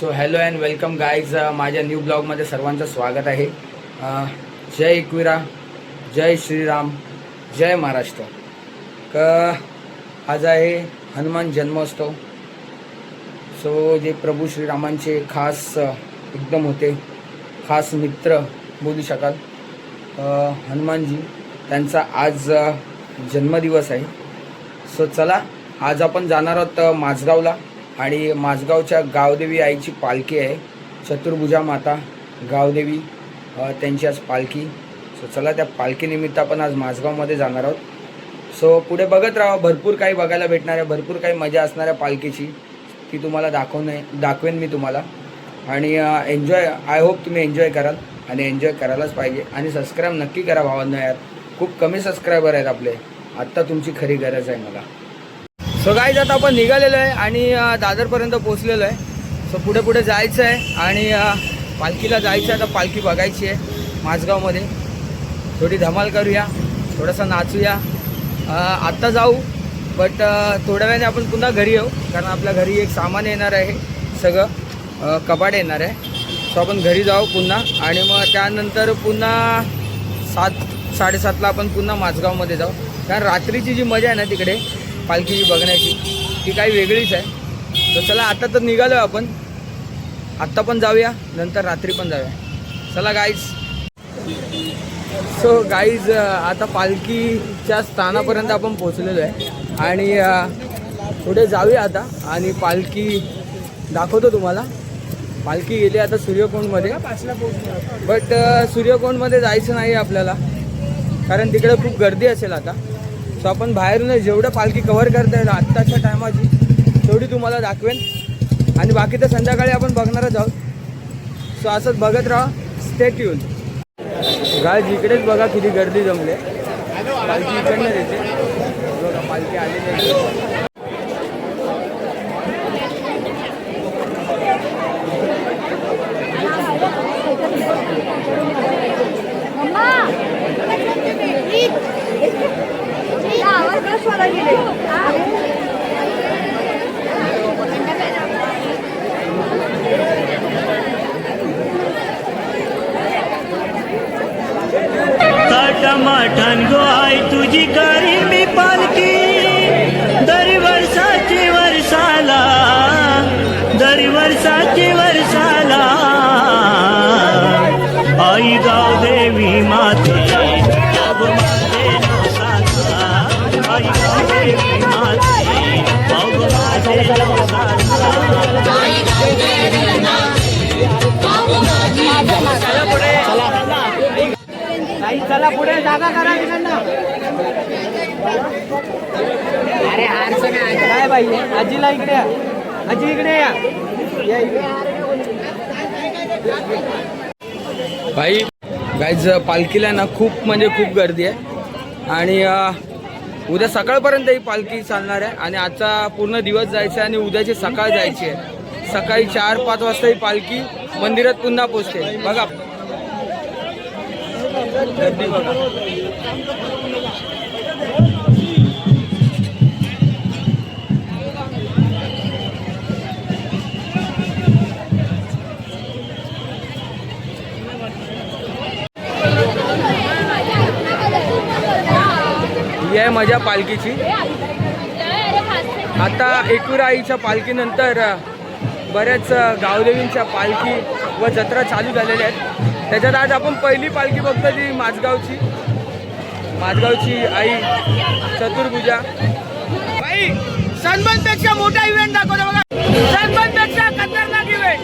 So hello and welcome guys, माझ्या new ब्लॉगमध्ये सर्वांचं स्वागत आहे. जय एकविरा, जय श्रीराम, जय महाराष्ट्र. आज आहे हनुमान जन्मोत्सव. सो जे प्रभू श्रीरामांचे खास एकदम होते, खास मित्र बोलू शकाल हनुमानजी, त्यांचा आज जन्मदिवस आहे. सो चला, आज आपण जाणार आहोत माझगावला आणि माझगावच्या गावदेवी आईची पालखी आहे. चतुर्भुजा माता गावदेवी त्यांची आज पालखी. सो चला, त्या पालखीनिमित्त आपण आज माझगावमध्ये जाणार आहोत. सो पुढे बघत राहा, भरपूर काही बघायला भेटणार आहे, भरपूर काही मजा असणार आहे पालखीची, ती तुम्हाला दाखवेन मी तुम्हाला. आणि आय होप तुम्ही एन्जॉय कराल आणि एन्जॉय करायलाच पाहिजे. आणि सबस्क्राईब नक्की करा भावांनो, यार खूप कमी सबस्क्रायबर आहेत आपले, आत्ता तुमची खरी गरज आहे मला. सो गाईज, आता आपण निघालेलो आहे आणि दादरपर्यंत पोचलेलो आहे. सो पुढे पुढे जायचं आहे आणि पालखीला जायचं आहे. आता पालखी बघायची आहे माझगावमध्ये. थोडी धमाल करूया, थोडंसं नाचूया. आत्ता जाऊ, बट थोड्या वेळाने आपण पुन्हा घरी येऊ, कारण आपल्या घरी एक सामान येणार आहे, सगळं कपाट येणार आहे. सो आपण घरी जाऊ पुन्हा आणि मग त्यानंतर पुन्हा 7-7:30ला आपण पुन्हा माझगावमध्ये जाऊ. कारण रात्रीची जी मजा आहे ना तिकडे पालखीची बघण्याची, ती काही वेगळीच आहे. तर चला, आता तर निघालो आहे आपण, आत्ता पण जाऊया, नंतर रात्री पण जाऊया. चला गाईज. सो गाईज, आता पालखीच्या स्थानापर्यंत आपण पोचलेलो आहे आणि पुढे जाऊया आता आणि पालखी दाखवतो तुम्हाला. पालखी गेली आता सूर्यकोंडमध्ये, बट सूर्यकोंडमध्ये जायचं नाही आपल्याला, कारण तिकडे खूप गर्दी असेल आता. सो आपण बाहेरून जेवढं पालखी कव्हर करता येईल आत्ताच्या टायमाची तेवढी तुम्हाला दाखवेन, आणि बाकी तर संध्याकाळी आपण बघणारच आहोत. सो असंच बघत राहा, स्टे ट्यून. गाईज, इकडेच बघा किती गर्दी जमली आहे. पालखी इकडनं येते बघा, पालखी आलेली आहे. टमाटन गो आई तुझी करी मी पालखी, दरी वर्षाची वर्षाला, दरी वर्षाची वर्षाला. आई गावदेवी माते अब माझे नवसाचा, आई गावदेवी माते अब माझे नवसाचा. चला पुढे जागा करा तिकडनं. अरे हारचं काय बाई, आजीला इकडे या, आजी इकडे या. भाई गाईज, पालखीला ना खूप म्हणजे खूप गर्दी आहे आणि उद्या सकाळपर्यंत ही पालखी चालणार आहे. आणि आजचा पूर्ण दिवस जायचा आहे आणि उद्याची सकाळ जायची आहे. सकाळी 4-5 वाजता ही पालखी मंदिरात पुन्हा पोचते. बघा गर्दी बघा. ही आहे मजा पालखीची. आता एकविरा आईच्या पालखीनंतर बऱ्याच गावदेवींच्या पालखी व जत्रा चालू झालेल्या आहेत. त्याच्यात आज आपण पहिली पालखी बघतो, ती माझगावची आई चतुर्भुजा. भाई, सनबर्नपेक्षा मोठा इव्हेंट दाखवतो बघा, सनबर्नपेक्षा खतरनाक इव्हेंट.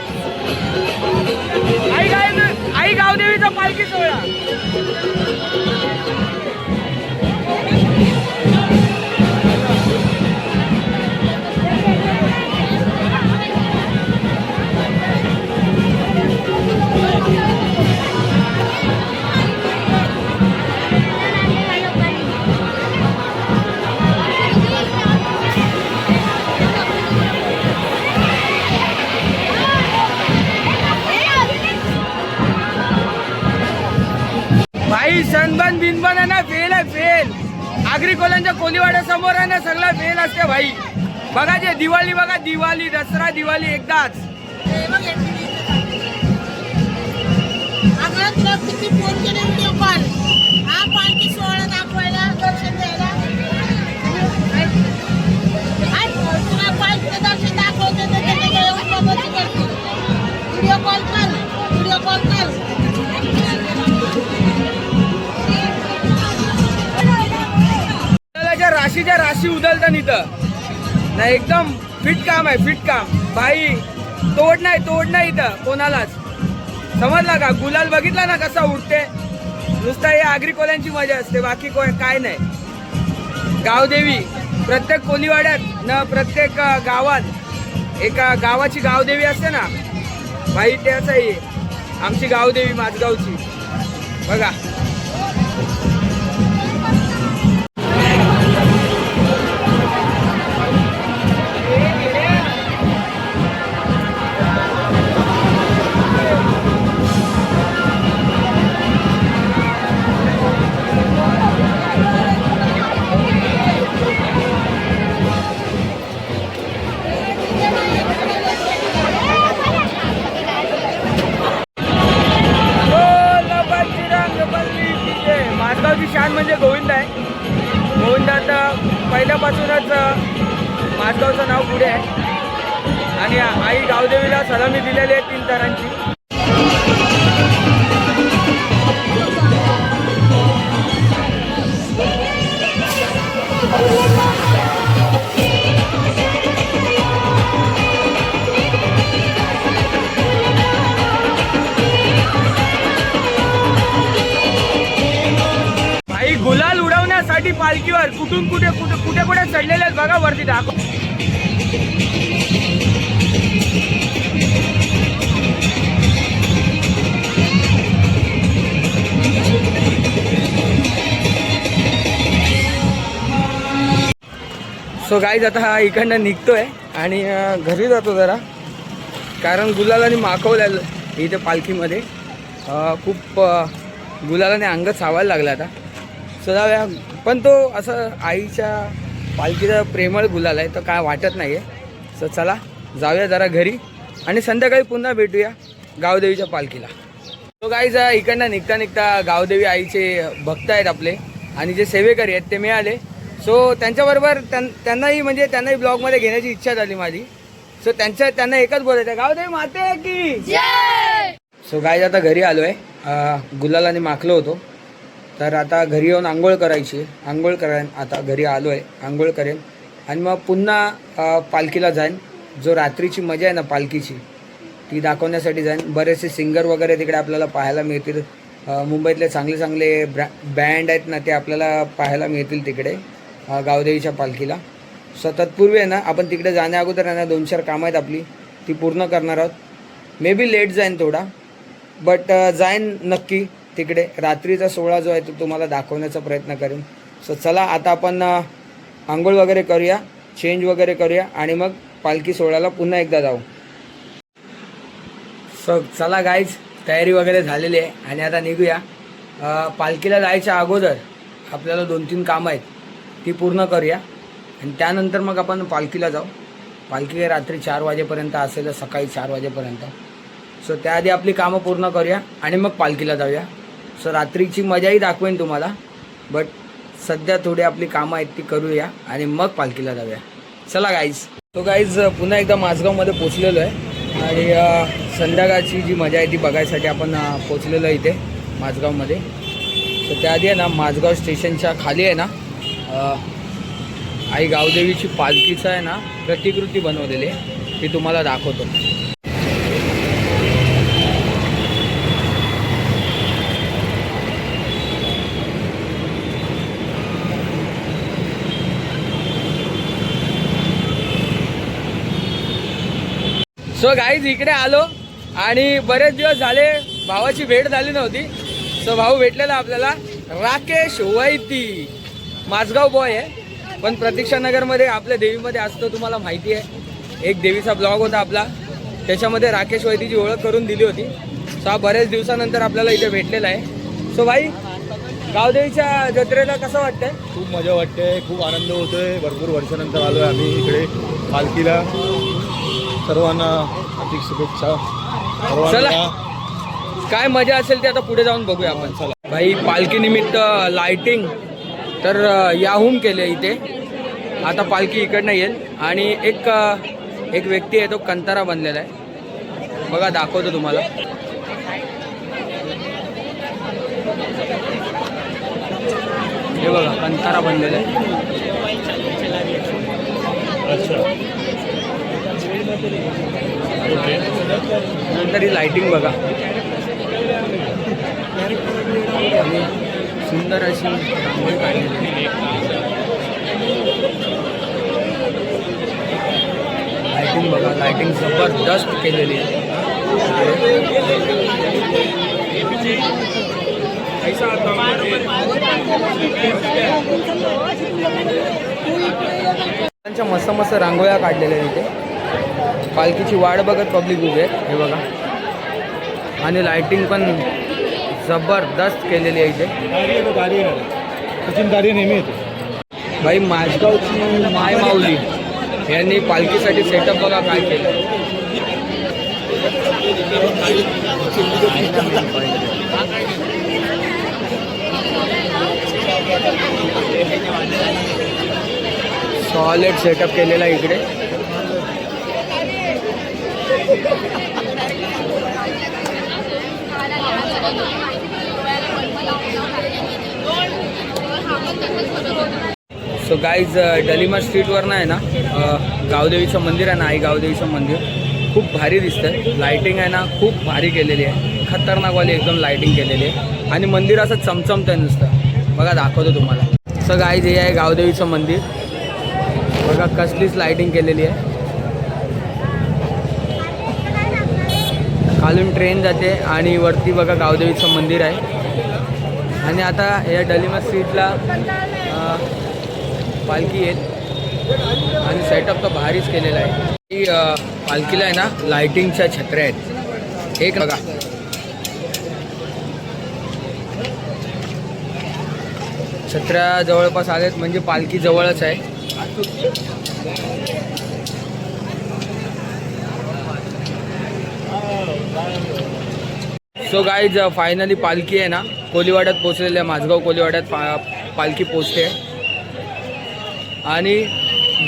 आई गावदेवीचा पालखी सोहळा. सनबर्न बिनबन आहे ना, फेल आहे, फेल. आगरी कोल्यांच्या कोलीवाड्या समोर आहे ना, सगळा फेल असते भाई. बघा जे दिवाळी बघा, दिवाळी दसरा दिवाळी एकदाच. अगं तुला किती फोन केले व्हिडिओ कॉल हा पालखी सोहळा दाखवायला दर्शन द्यायला तुला पालखीचं दर्शन दाखवते तर त्याच्याकडे येऊन बघायची करते व्हिडिओ कॉल कर उदलाच्या राशीच्या राशी उदलतात इथं ना एकदम फिट काम आहे फिट काम भाई तोड नाही इथं कोणालाच समजला का गुलाल बघितला ना कसा उठते नुसता हे आगरी कोल्यांची मजा असते बाकी काय नाही गावदेवी प्रत्येक कोलीवाड्यात ना प्रत्येक गावात एका गावाची गावदेवी असते ना भाई त्याच आहे आमची गावदेवी माझगावची बघा माझगावची शान म्हणजे गोविंद आहे गोविंदाचा पहिल्यापासूनच माझगावचं नाव पुढे आहे आणि आई गावदेवीला सलामी दिलेली आहे 3 तरांची गुलाल उडवण्यासाठी पालखीवर कुठून कुठे चढलेले आहेत बघा वरती दाखव सो गाईज आता हा इकडनं निघतोय आणि घरी जातो जरा कारण गुलालाने माखवलेलं इथे पालखीमध्ये खूप गुलालाने अंग चावायला लागला आता सदाव्या पण तो असं आईच्या पालखीचा प्रेमळ गुलाल आहे तर काय वाटत नाही आहे सो चला जाऊया जरा घरी आणि संध्याकाळी पुन्हा भेटूया गावदेवीच्या पालखीला तो गाईज इकडनं निघता गावदेवी आईचे भक्त आहेत आपले आणि जे सेवेकरी आहेत ते मिळाले सो त्यांच्याबरोबर त्यांनाही ब्लॉगमध्ये घेण्याची इच्छा झाली माझी सो त्यांना एकच बोलायचं आहे गावदेवी माते की सो गाईज आता घरी आलो आहे गुलालाने माखलो होतो तर आता घरी येऊन आंघोळ करायची आंघोळ करेन आता घरी आलो आहे आंघोळ करेन आणि मग पुन्हा पालखीला जाईन जो रात्रीची मजा आहे ना पालखीची ती दाखवण्यासाठी जाईन बरेचसे सिंगर वगैरे तिकडे आपल्याला पाहायला मिळतील मुंबईतले चांगले बँड आहेत ना ते आपल्याला पाहायला मिळतील तिकडे गावदेवीच्या पालखीला सो तत्पूर्वी आहे ना आपण तिकडे जाण्या अगोदर आहे ना 2-4 कामं आहेत आपली ती पूर्ण करणार आहोत मे बी लेट जाईन थोडा बट जाईन नक्की तिकडे रात्रीचा सोहळा जो आहे तो तुम्हाला दाखवण्याचा प्रयत्न करेन सो चला आता आपण आंघोळ वगैरे करूया चेंज वगैरे करूया आणि मग पालखी सोहळ्याला पुन्हा एकदा जाऊ सो चला गाईज तयारी वगैरे झालेली आहे आणि आता निघूया पालखीला जायच्या अगोदर आपल्याला 2-3 कामं आहेत ती पूर्ण करूया आणि त्यानंतर मग आपण पालखीला जाऊ पालखी रात्री 4 वाजेपर्यंत असेल सकाळी 4 वाजेपर्यंत सो त्याआधी आपली कामं पूर्ण करूया आणि मग पालखीला जाऊया सो रात्रीची मजाही दाखवेन तुम्हाला बट सध्या थोडी आपली कामं आहेत ती करूया आणि मग पालखीला जाऊया चला गाईज तो गाईज पुन्हा एकदा माझगावमध्ये पोचलेलो आहे आणि संध्याकाळची जी मजा आहे ती बघायसाठी आपण पोचलेलो आहे इथे माझगावमध्ये सो त्याआधी आहे ना माझगाव स्टेशनच्या खाली आहे ना आई गावदेवीची पालखीचं आहे ना प्रतिकृती बनवलेली आहे ती तुम्हाला दाखवतो सो गाईज इकडे आलो आणि बरेच दिवस झाले भावाची भेट झाली नव्हती सो भाऊ भेटलेला आपल्याला राकेश वैती माझगाव बॉय आहे पण प्रतीक्षानगरमध्ये आपल्या देवीमध्ये असतो तुम्हाला माहिती आहे एक देवीचा ब्लॉग होता आपला त्याच्यामध्ये राकेश वैतीची ओळख करून दिली होती सो हा बऱ्याच दिवसानंतर आपल्याला इथे भेटलेला आहे सो भाई गावदेवीच्या जत्रेला कसं वाटतंय खूप मजा वाटते खूप आनंद होतोय भरपूर वर्षानंतर आलो आहे आम्ही इकडे पालखीला सर्वांना हार्दिक शुभेच्छा चला. सर्वांना. काय मजा असेल ते आता पुढे जाऊन बघूया आपण. चला. भाई पालखी निमित्त लाइटिंग तर याहून केले इथे. आता पालखी इकडनं येईल आणि एक व्यक्ती आहे तो कंतारा बनलेला आहे बघा, दाखवतो तुम्हाला. हे बघा कंतारा बनलेला आहे. अच्छा. ओके. नंतर ही लाइटिंग बघा आणि सुंदर अशी रांगोळी काढलेली आहे. लाइटिंग बघा, लाइटिंग जबरदस्त केलेली आहे. मस्त मस्त रांगोळ्या काढलेल्या आहेत इथे. पालखीची वाट बघत पब्लिक उभी आहे हे बघा. आणि लाइटिंग पण जबरदस्त केलेली आहे इथे. गाडी आहे सचिन गाडी नेहमी येते. भाई माझगावची माय माऊली यांनी पालखीसाठी सेटअप बघा काय केलं. सॉलिड सेटअप केलेला इकडे. सो गाईज डलिमा स्ट्रीटवर आहे ना गावदेवीचं मंदिर आहे ना, आई गावदेवीचं मंदिर खूप भारी दिसतंय. लाइटिंग आहे ना खूप भारी केलेली आहे, खतरनाकवाली एकदम लाइटिंग केलेली आहे. आणि मंदिर असं चमचमतंय नुसतं बघा, दाखवतो तुम्हाला. सो गाईज हे आहे गावदेवीचं मंदिर बघा, कसलीच लाइटिंग केलेली आहे. खालून ट्रेन जाते आणि वरती बघा गावदेवीचं मंदिर आहे. आणि आता या डलिमा स्ट्रीटला पालखी येत आणि सेटअप तर भारीच केलेला आहे. ही पालखीला आहे ना लाइटिंगच्या छत्र्या आहेत. एक बघा छत्र्या जवळपास आलेत म्हणजे पालखी जवळच आहे. सो गाईज फायनली पालखी आहे ना कोलीवाड्यात पोचलेली आहे. माझगाव कोलीवाड्यात पालखी पोचते आणि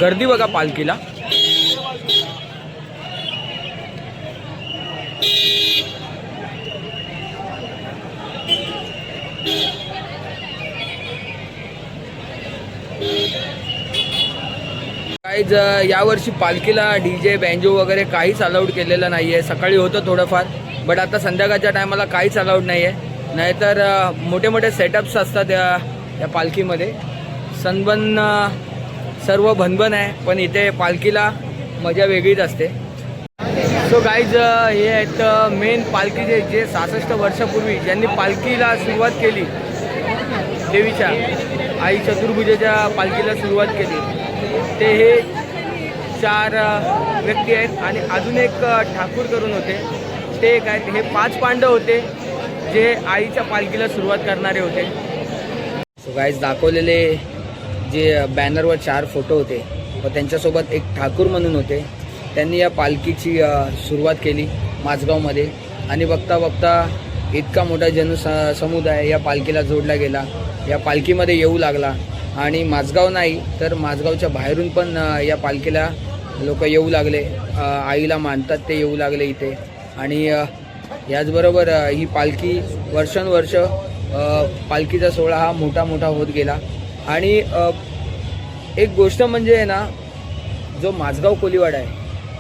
गर्दी बघा पालखीला. गाईज यावर्षी पालखीला DJ बँजो वगैरे काहीच अलाउड केलेलं नाही आहे. सकाळी होतं थोडंफार, बट आता संध्याकाळच्या टायमाला काहीच अलाउड नाही आहे. नाहीतर मोठे मोठे सेटअप्स असतात या पालखीमध्ये. सनबन सर्व भनभन आहे, पण इथे पालखीला मजा वेगळीच असते. सो गाईज हे आहेत मेन पालखीचे जे 66 वर्षापूर्वी ज्यांनी पालखीला सुरुवात केली, देवीच्या आई चतुर्भुजेच्या पालखीला सुरुवात केली, ते हे 4 व्यक्ती आहेत. आणि अजून एक ठाकूर करून होते, ते एक आहेत. हे 5 पांडव होते जे आईच्या पालखीला सुरुवात करणारे होते. सो गाईज दाखवलेले जे बॅनरवर 4 फोटो होते व त्यांच्यासोबत एक ठाकूर म्हणून होते. त्यांनी या पालखीची सुरुवात केली माझगावमध्ये. आणि बघता बघता इतका मोठा समुदाय या पालखीला जोडला गेला, या पालखीमध्ये येऊ लागला. आणि माझगाव नाही तर माझगावच्या बाहेरून पण या पालखीला लोक येऊ लागले, आईला मानतात ते येऊ लागले इथे. आणि याचबरोबर ही पालखी वर्षानुवर्ष पालखीचा सोहळा हा मोठा मोठा होत गेला. आणि एक गोष्ट म्हणजे आहे ना, जो माझगाव कोलीवाडा आहे,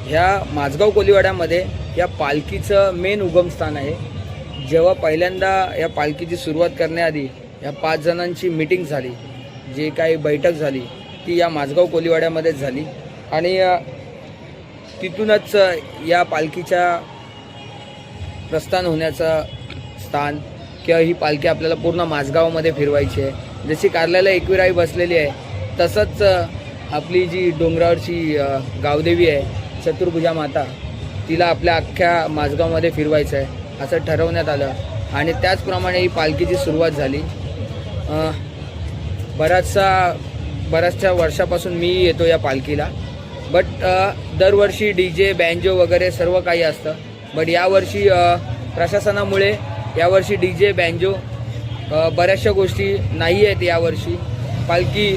ह्या माझगाव कोलीवाड्यामध्ये या पालखीचं मेन उगमस्थान आहे. जेव्हा पहिल्यांदा या पालखीची सुरुवात करण्याआधी या 5 जणांची मीटिंग झाली, जे काही बैठक झाली ती या माझगाव कोलीवाड्यामध्येच झाली. आणि तिथूनच या पालखीच्या प्रस्थान होण्याचं स्थान किंवा ही पालखी आपल्याला पूर्ण माझगावमध्ये फिरवायची आहे. जशी कार्ल्याला एकविराई बसलेली आहे तसंच आपली जी डोंगरावरची गावदेवी आहे चतुर्भुजा माता, तिला आपल्या अख्ख्या माझगावमध्ये फिरवायचं आहे असं ठरवण्यात आलं. आणि त्याचप्रमाणे ही पालखीची सुरुवात झाली. बऱ्याचशा वर्षापासून मी येतो या पालखीला. बट दरवर्षी DJ बँजो वगैरे सर्व काही असतं. बट यावर्षी प्रशासनामुळे यावर्षी DJ बँजो बऱ्याचशा गोष्टी नाही आहेत यावर्षी. पालखी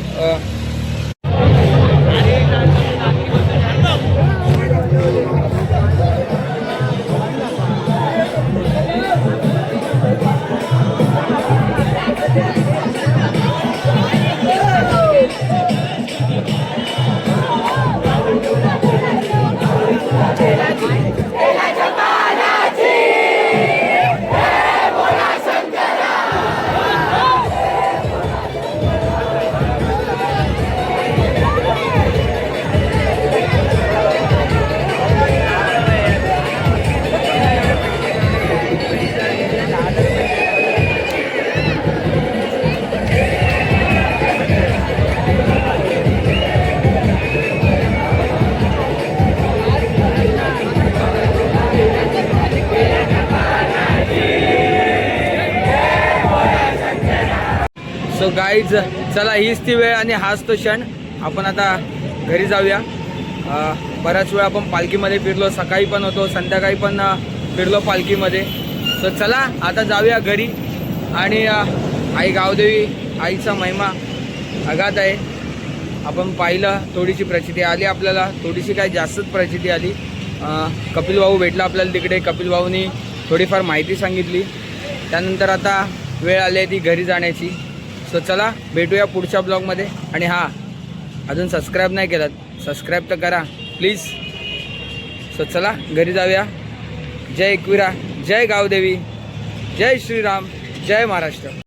सो गाईज, चला हीच ती वेळ आणि हाच तो क्षण. आपण आता घरी जाऊया. बऱ्याच वेळ आपण पालखीमध्ये फिरलो, सकाळी पण होतो, संध्याकाळी पण फिरलो पालखीमध्ये. सो चला आता जाऊया घरी. आणि आई गावदेवी आईचा महिमा अगाध आहे. आपण पाहिलं, थोडीशी प्रचिती आली आपल्याला, थोडीशी काय जास्तच प्रचिती आली. कपिल भाऊ भेटला आपल्याला तिकडे. कपिल भाऊनी थोडीफार माहिती सांगितली. त्यानंतर आता वेळ आली आहे ती घरी जाण्याची. सो चला भेटूया पुढच्या ब्लॉगमध्ये. आणि हां, अजून सबस्क्राईब नाही केलात, सबस्क्राईब तर करा प्लीज. सो चला घरी जाऊया. जय एकविरा, जय गावदेवी, जय श्रीराम, जय महाराष्ट्र.